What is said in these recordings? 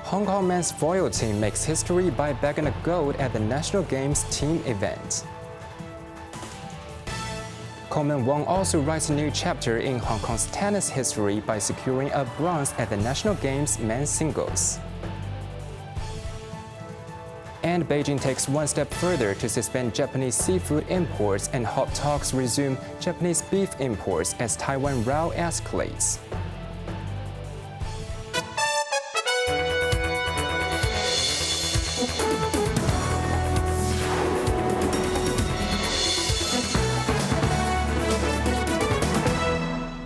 Hong Kong men's foil team makes history by bagging a gold at the National Games team event. Coleman Wong also writes a new chapter in Hong Kong's tennis history by securing a bronze at the National Games men's singles. And Beijing takes one step further to suspend Japanese seafood imports, and hot talks resume Japanese beef imports as Taiwan row escalates.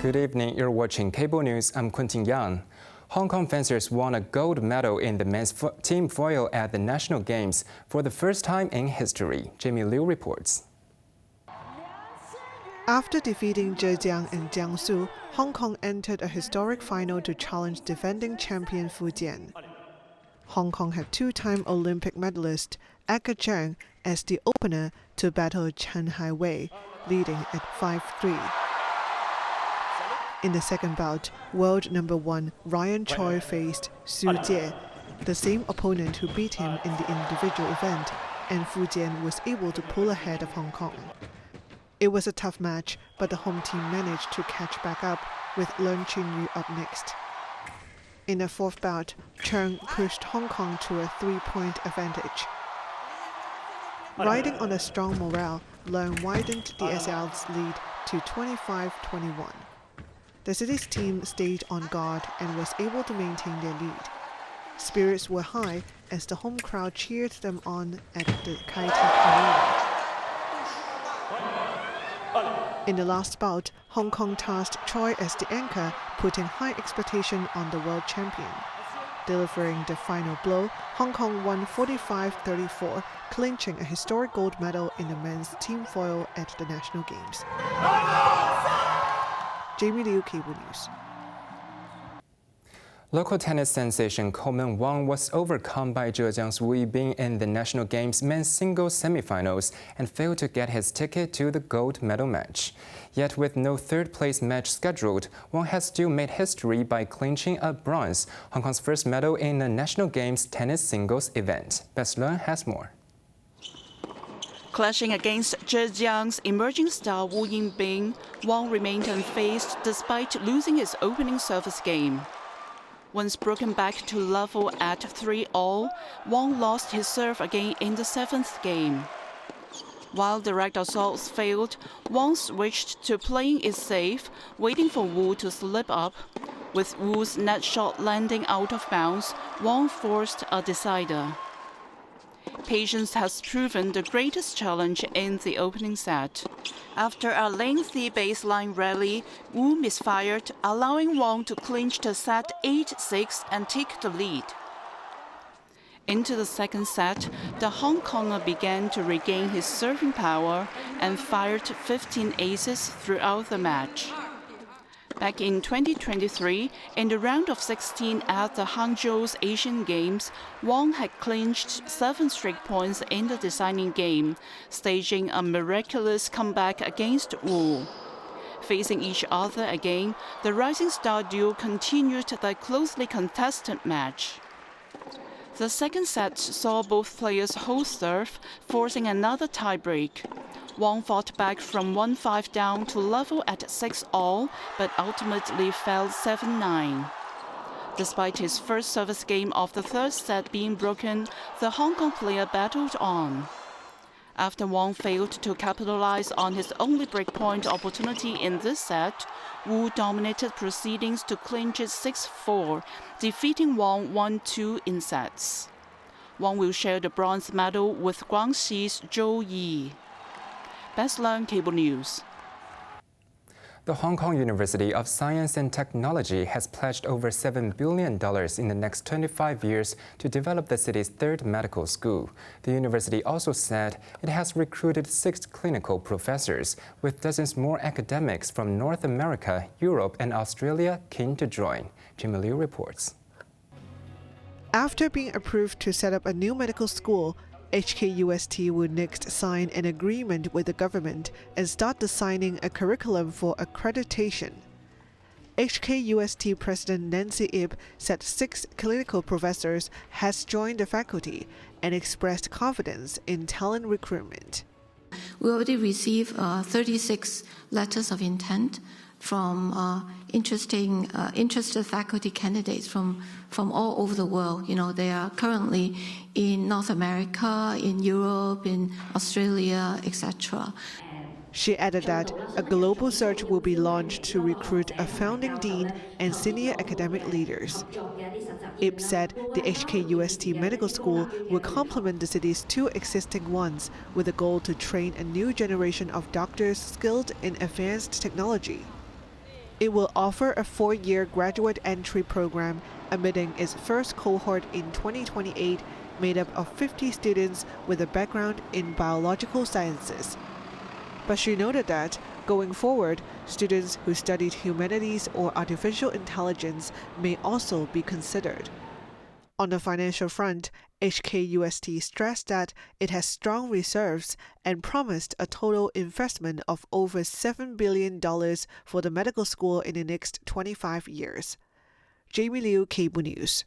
Good evening, you're watching Cable News. I'm Quentin Yang. Hong Kong fencers won a gold medal in the men's team foil at the National Games for the first time in history. Jamie Liu reports. After defeating Zhejiang and Jiangsu, Hong Kong entered a historic final to challenge defending champion Fujian. Hong Kong had two-time Olympic medalist Eka Zheng as the opener to battle Chen Haiwei, leading at 5-3. In the second bout, world number 1 Ryan Choi faced Su Jie, the same opponent who beat him in the individual event, and Fujian was able to pull ahead of Hong Kong. It was a tough match, but the home team managed to catch back up, with Leung Chun-yu up next. In the fourth bout, Cheng pushed Hong Kong to a 3-point advantage. Riding on a strong morale, Leung widened the SL's lead to 25-21. The city's team stayed on guard and was able to maintain their lead. Spirits were high as the home crowd cheered them on at the Kai Tak Arena. In the last bout, Hong Kong tasked Choi as the anchor, putting high expectation on the world champion. Delivering the final blow, Hong Kong won 45-34, clinching a historic gold medal in the men's team foil at the National Games. Jamie Liu, Cable News. Local tennis sensation Coleman Wong was overcome by Zhejiang's Wu Yibing in the National Games men's singles semifinals and failed to get his ticket to the gold medal match. Yet with no third-place match scheduled, Wong has still made history by clinching a bronze, Hong Kong's first medal in the National Games tennis singles event. Best Learn has more. Clashing against Zhejiang's emerging star Wu Yibing, Wong remained unfazed despite losing his opening service game. Once broken back to level at 3-all, Wong lost his serve again in the 7th game. While direct assaults failed, Wong switched to playing it safe, waiting for Wu to slip up. With Wu's net shot landing out of bounds, Wong forced a decider. Patience has proven the greatest challenge in the opening set. After a lengthy baseline rally, Wu misfired, allowing Wong to clinch the set 8-6 and take the lead. Into the second set, the Hong Konger began to regain his serving power and fired 15 aces throughout the match. Back in 2023, in the round of 16 at the Hangzhou's Asian Games, Wong had clinched 7 straight points in the deciding game, staging a miraculous comeback against Wu. Facing each other again, the rising star duo continued their closely contested match. The second set saw both players hold serve, forcing another tiebreak. Wong fought back from 1-5 down to level at 6-all, but ultimately fell 7-9. Despite his first service game of the third set being broken, the Hong Kong player battled on. After Wong failed to capitalize on his only breakpoint opportunity in this set, Wu dominated proceedings to clinch it 6-4, defeating Wong 1-2 in sets. Wong will share the bronze medal with Guangxi's Zhou Yi. Best Learn, Cable News. The Hong Kong University of Science and Technology has pledged over $7 billion in the next 25 years to develop the city's third medical school. The university also said it has recruited 6 clinical professors, with dozens more academics from North America, Europe, and Australia keen to join. Jimmy Liu reports. After being approved to set up a new medical school, HKUST will next sign an agreement with the government and start designing a curriculum for accreditation. HKUST President Nancy Ip said 6 clinical professors has joined the faculty and expressed confidence in talent recruitment. We already received 36 letters of intent from interested faculty candidates from all over the world. They are currently in North America, in Europe, in Australia, etc. She added that a global search will be launched to recruit a founding dean and senior academic leaders. Ip said the HKUST Medical School will complement the city's 2 existing ones with a goal to train a new generation of doctors skilled in advanced technology. It will offer a 4-year graduate entry program, admitting its first cohort in 2028, made up of 50 students with a background in biological sciences. But she noted that, going forward, students who studied humanities or artificial intelligence may also be considered. On the financial front, HKUST stressed that it has strong reserves and promised a total investment of over $7 billion for the medical school in the next 25 years. Jamie Liu, Cable News.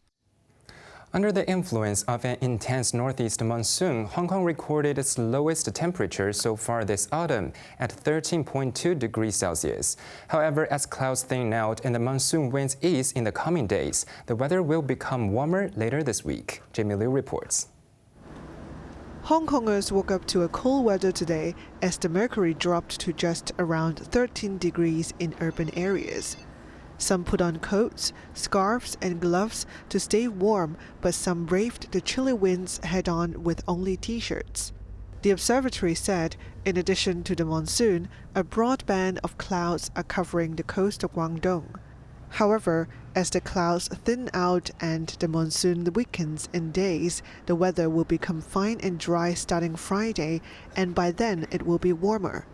Under the influence of an intense northeast monsoon, Hong Kong recorded its lowest temperature so far this autumn at 13.2 degrees Celsius. However, as clouds thin out and the monsoon winds ease in the coming days, the weather will become warmer later this week. Jamie Liu reports. Hong Kongers woke up to a cool weather today as the mercury dropped to just around 13 degrees in urban areas. Some put on coats, scarves, and gloves to stay warm, but some braved the chilly winds head-on with only T-shirts. The observatory said, in addition to the monsoon, a broad band of clouds are covering the coast of Guangdong. However, as the clouds thin out and the monsoon weakens in days, the weather will become fine and dry starting Friday, and by then it will be warmer.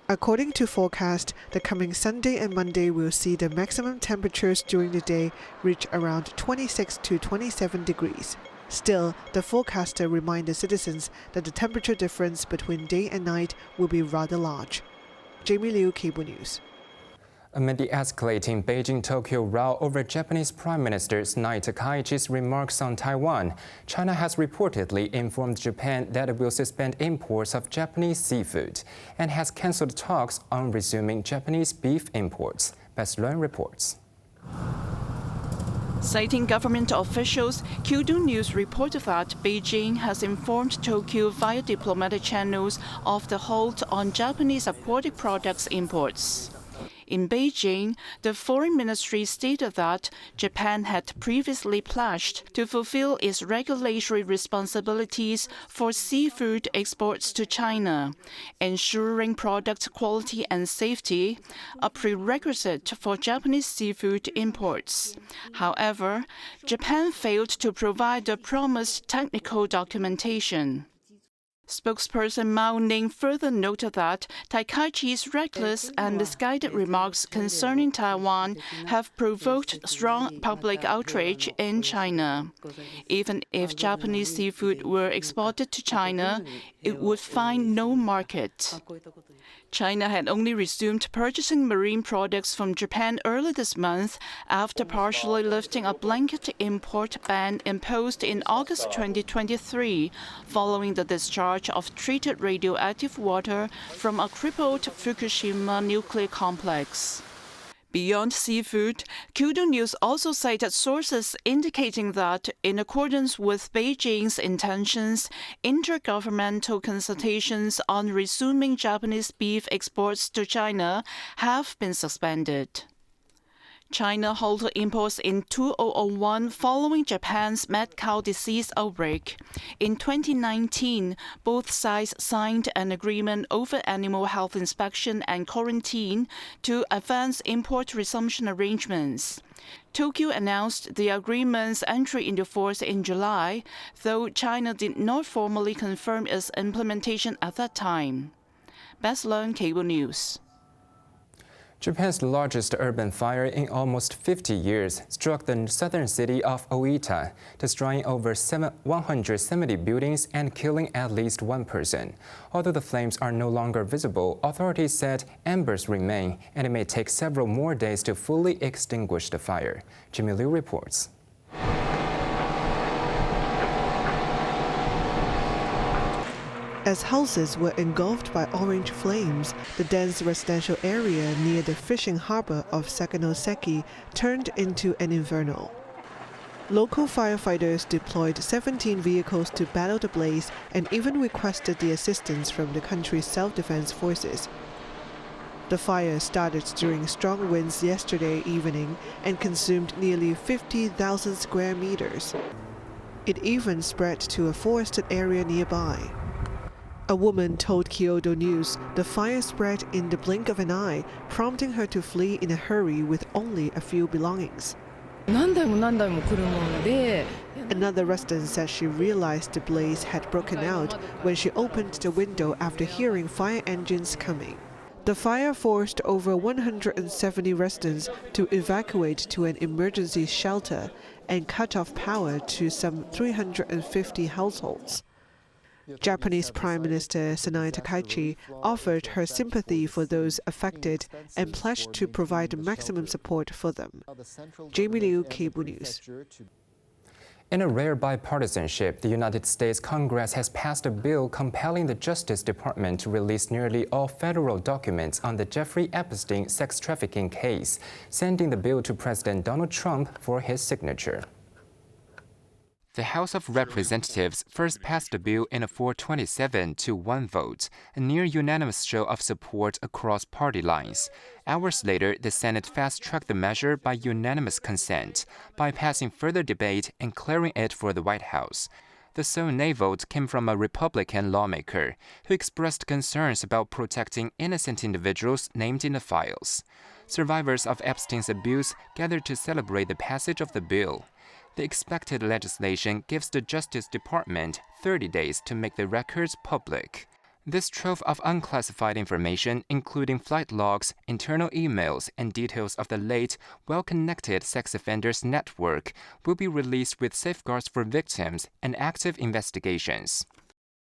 According to forecast, the coming Sunday and Monday will see the maximum temperatures during the day reach around 26 to 27 degrees. Still, the forecaster reminded citizens that the temperature difference between day and night will be rather large. Jamie Liu, Cable News. Amid the escalating Beijing-Tokyo row over Japanese Prime Minister Naito Takaichi's remarks on Taiwan, China has reportedly informed Japan that it will suspend imports of Japanese seafood and has cancelled talks on resuming Japanese beef imports. Best Learn reports. Citing government officials, Kyodo News reported that Beijing has informed Tokyo via diplomatic channels of the halt on Japanese aquatic products imports. In Beijing, the Foreign Ministry stated that Japan had previously pledged to fulfill its regulatory responsibilities for seafood exports to China, ensuring product quality and safety, a prerequisite for Japanese seafood imports. However, Japan failed to provide the promised technical documentation. Spokesperson Mao Ning further noted that Takaichi's reckless and misguided remarks concerning Taiwan have provoked strong public outrage in China. Even if Japanese seafood were exported to China, it would find no market. China had only resumed purchasing marine products from Japan early this month after partially lifting a blanket import ban imposed in August 2023, following the discharge of treated radioactive water from a crippled Fukushima nuclear complex. Beyond seafood, Kyodo News also cited sources indicating that, in accordance with Beijing's intentions, intergovernmental consultations on resuming Japanese beef exports to China have been suspended. China halted imports in 2001 following Japan's mad cow disease outbreak. In 2019, both sides signed an agreement over animal health inspection and quarantine to advance import resumption arrangements. Tokyo announced the agreement's entry into force in July, though China did not formally confirm its implementation at that time. Best Learn, Cable News. Japan's largest urban fire in almost 50 years struck the southern city of Oita, destroying over 170 buildings and killing at least one person. Although the flames are no longer visible, authorities said embers remain, and it may take several more days to fully extinguish the fire. Jimmy Liu reports. As houses were engulfed by orange flames, the dense residential area near the fishing harbor of Sakanoseki turned into an inferno. Local firefighters deployed 17 vehicles to battle the blaze and even requested the assistance from the country's self-defense forces. The fire started during strong winds yesterday evening and consumed nearly 50,000 square meters. It even spread to a forested area nearby. A woman told Kyodo News the fire spread in the blink of an eye, prompting her to flee in a hurry with only a few belongings. Another resident said she realized the blaze had broken out when she opened the window after hearing fire engines coming. The fire forced over 170 residents to evacuate to an emergency shelter and cut off power to some 350 households. Japanese Prime Minister Sanae Takaichi offered her sympathy for those affected and pledged to provide maximum support for them. Jamie Liu, Cable News. In a rare bipartisanship, the United States Congress has passed a bill compelling the Justice Department to release nearly all federal documents on the Jeffrey Epstein sex trafficking case, sending the bill to President Donald Trump for his signature. The House of Representatives first passed the bill in a 427-1 vote, a near-unanimous show of support across party lines. Hours later, the Senate fast-tracked the measure by unanimous consent, bypassing further debate and clearing it for the White House. The sole nay vote came from a Republican lawmaker who expressed concerns about protecting innocent individuals named in the files. Survivors of Epstein's abuse gathered to celebrate the passage of the bill. The expected legislation gives the Justice Department 30 days to make the records public. This trove of unclassified information, including flight logs, internal emails, and details of the late, well-connected sex offenders network, will be released with safeguards for victims and active investigations.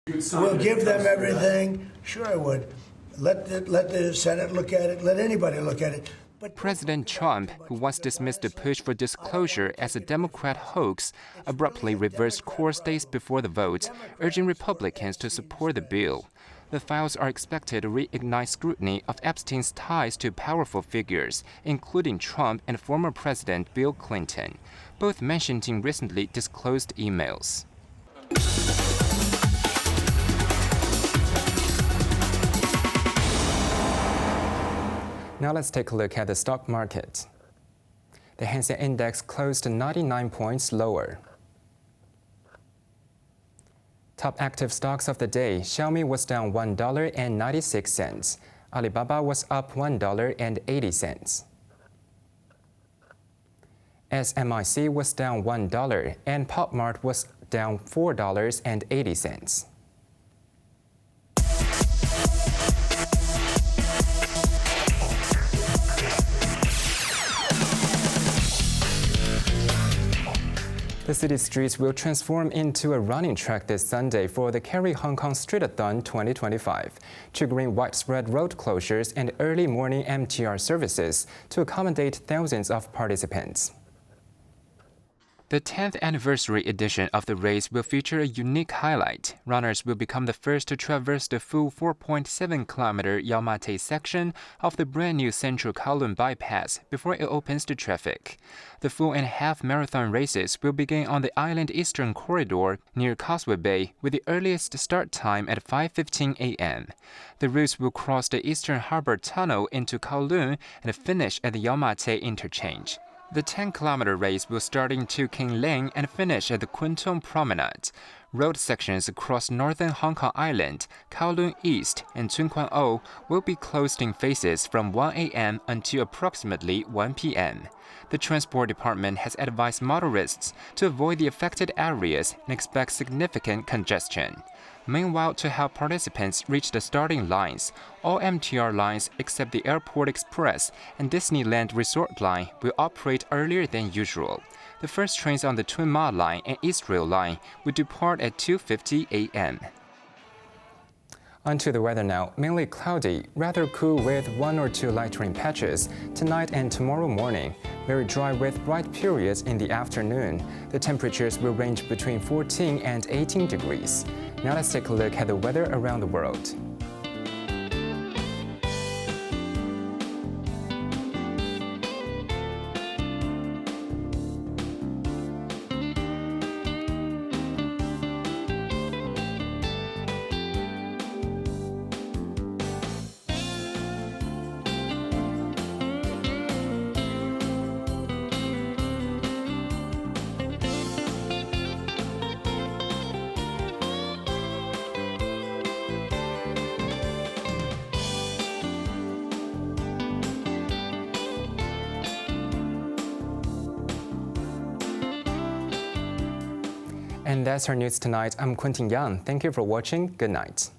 We'll give them everything. Sure, I would. Let the Senate look at it. Let anybody look at it. But President Trump, who once dismissed the push for disclosure as a Democrat hoax, abruptly reversed course days before the vote, urging Republicans to support the bill. The files are expected to reignite scrutiny of Epstein's ties to powerful figures, including Trump and former President Bill Clinton, both mentioned in recently disclosed emails. Now let's take a look at the stock market. The Hang Seng Index closed 99 points lower. Top active stocks of the day: Xiaomi was down $1.96. Alibaba was up $1.80. SMIC was down $1, and PopMart was down $4.80. The city streets will transform into a running track this Sunday for the Carry Hong Kong Streetathon 2025, triggering widespread road closures and early morning MTR services to accommodate thousands of participants. The 10th anniversary edition of the race will feature a unique highlight. Runners will become the first to traverse the full 4.7-kilometer Yau Ma Tei section of the brand-new Central Kowloon bypass before it opens to traffic. The full and half marathon races will begin on the island eastern corridor near Causeway Bay, with the earliest start time at 5:15 a.m. The routes will cross the Eastern Harbor Tunnel into Kowloon and finish at the Yau Ma Tei interchange. The 10-kilometer race will start in Tu King Lane and finish at the Kwun Tong Promenade. Road sections across northern Hong Kong Island, Kowloon East, and Tuen Kwan O will be closed in phases from 1 a.m. until approximately 1 p.m. The Transport Department has advised motorists to avoid the affected areas and expect significant congestion. Meanwhile, to help participants reach the starting lines, all MTR lines except the Airport Express and Disneyland Resort line will operate earlier than usual. The first trains on the Twin Mile line and East Rail line will depart at 2:50 a.m. On to the weather now. Mainly cloudy, rather cool with 1 or 2 light rain patches tonight and tomorrow morning. Very dry with bright periods in the afternoon. The temperatures will range between 14 and 18 degrees. Now let's take a look at the weather around the world. And that's our news tonight. I'm Quentin Yang. Thank you for watching. Good night.